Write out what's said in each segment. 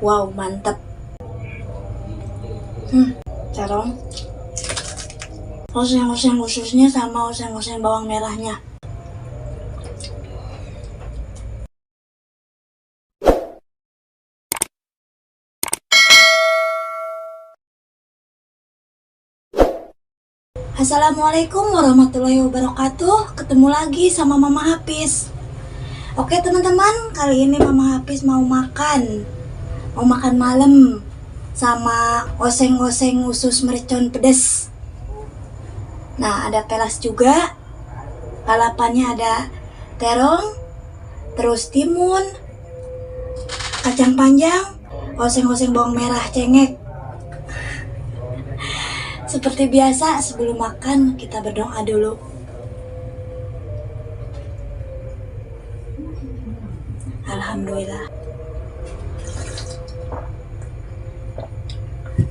Wow, mantep. Terong. Oseng-oseng ususnya sama oseng-oseng bawang merahnya. Assalamualaikum warahmatullahi wabarakatuh. Ketemu lagi sama Mama Hafiz. Oke teman-teman, kali ini Mama Hafiz mau makan malam sama oseng-oseng usus mercon pedes. Nah, ada pelas juga. Lalapannya ada terong, terus timun, kacang panjang, oseng-oseng bawang merah cengek. Seperti biasa, sebelum makan kita berdoa dulu. Alhamdulillah.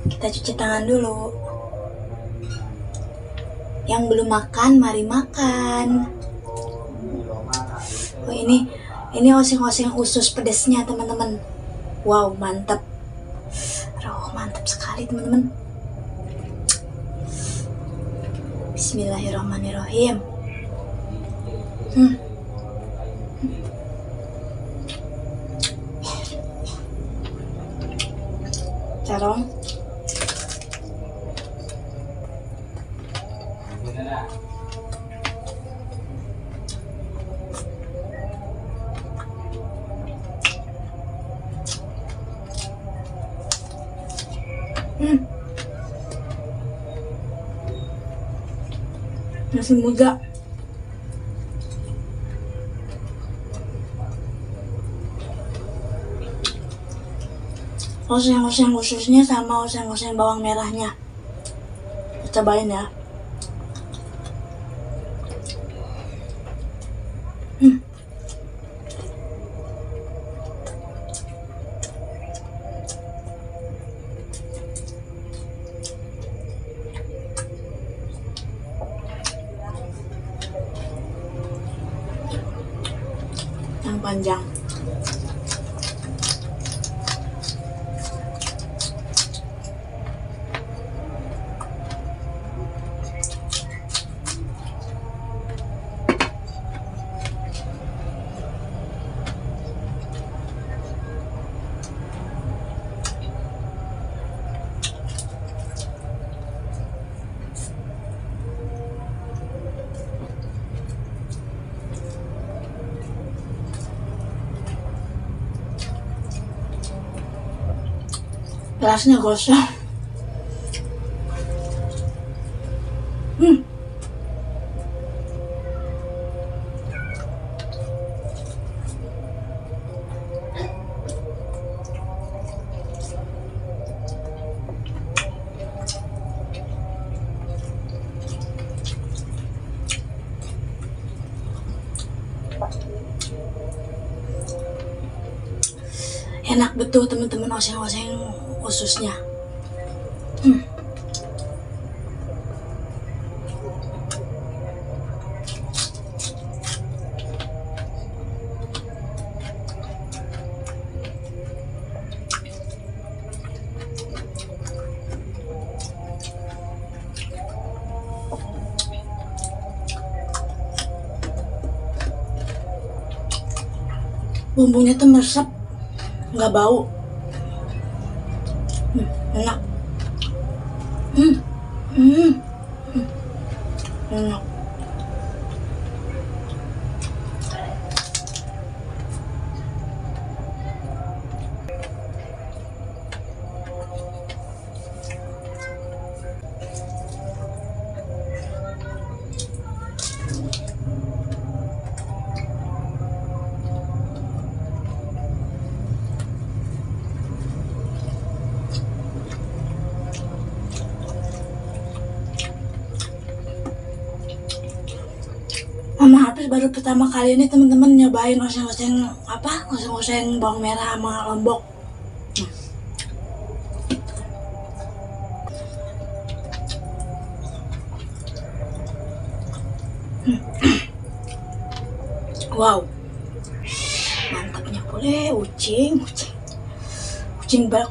Kita cuci tangan dulu. Yang belum makan, mari makan. Oh, ini oseng-oseng usus pedesnya teman-teman. Wow, mantap. Aduh, mantap sekali teman-teman. Bismillahirrahmanirrahim. Terong. Masih muda. Oseng-oseng ususnya sama oseng-oseng bawang merahnya. Cobain ya. Yang panjang. Pelasnya gosong. Enak betul teman-teman oseng-oseng ususnya. Bumbunya tuh meresap, nggak bau. Enak. Enak. Mama Hafiz baru pertama kali ini teman-teman nyobain oseng-oseng bawang merah sama lombok. Wow, mantapnya boleh ucing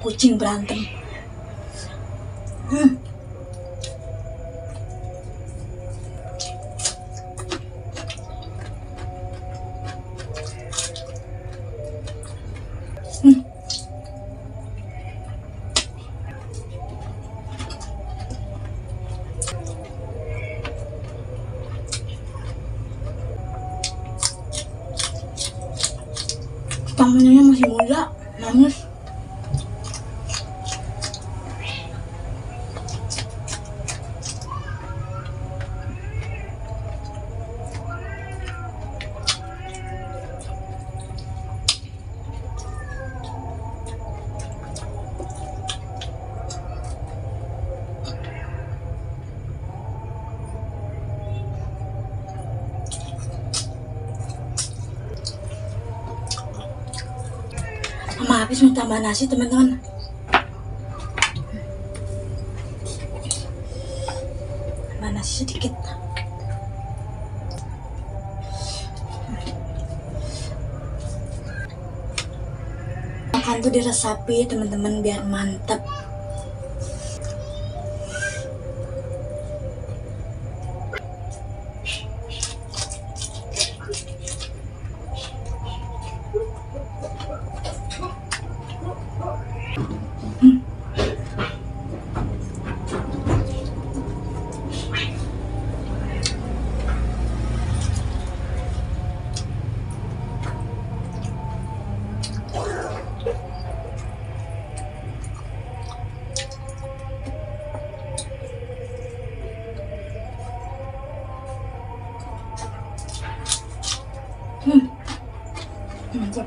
kucing berantem. Hmm. Tangannya masih muda, nangis. Mama habis mau tambah nasi, teman-teman. Tambah nasi sedikit. Makan tuh diresapi, teman-teman, biar mantap. Mantap.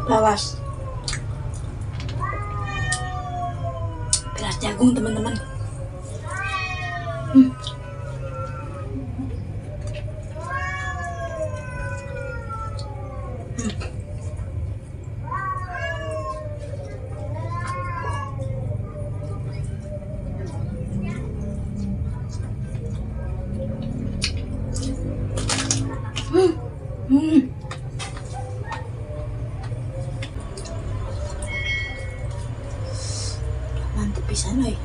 Lawas beras jagung, teman-teman. Mantap pisan, euy.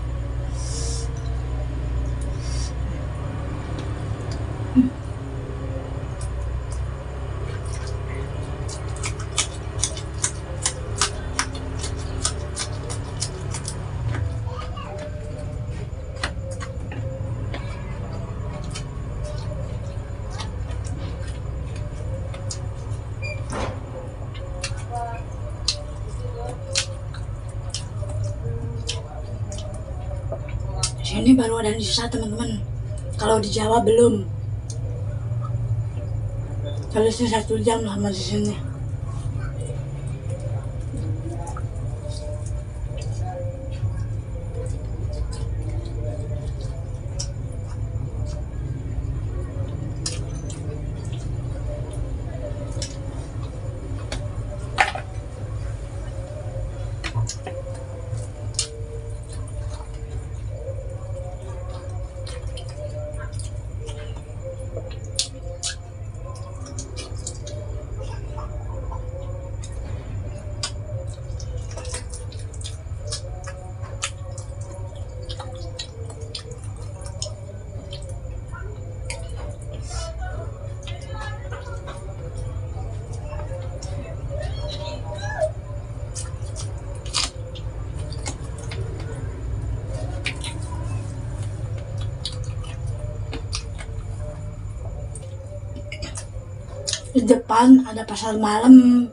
Ini baru ada di sisa, teman-teman. Kalau di Jawa belum. Kalau sih 1 jam lama di sini. Di depan ada pasar malam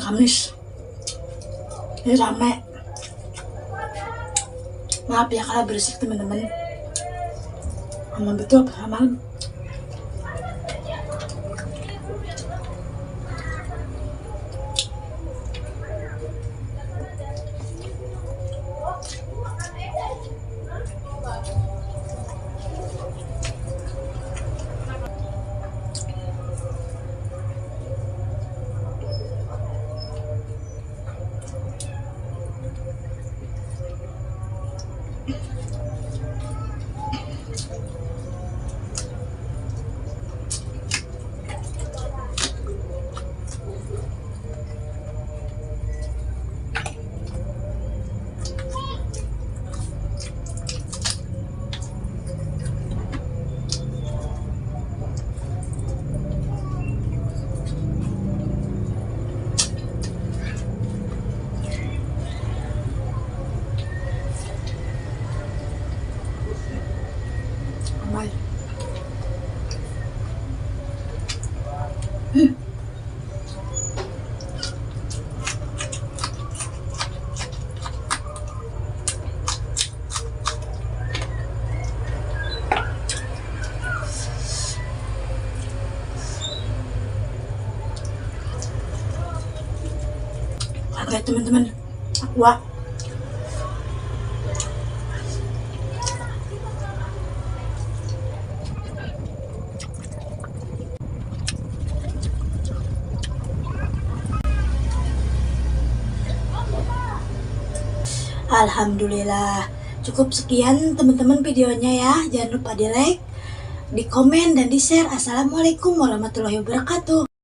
Kamis. Ini rame. Maaf ya kalau berisik, teman-teman. Aman betul pasar malam. Oke teman-teman, aqua. Alhamdulillah, cukup sekian teman-teman videonya ya. Jangan lupa di like, di komen, dan di share. Assalamualaikum warahmatullahi wabarakatuh.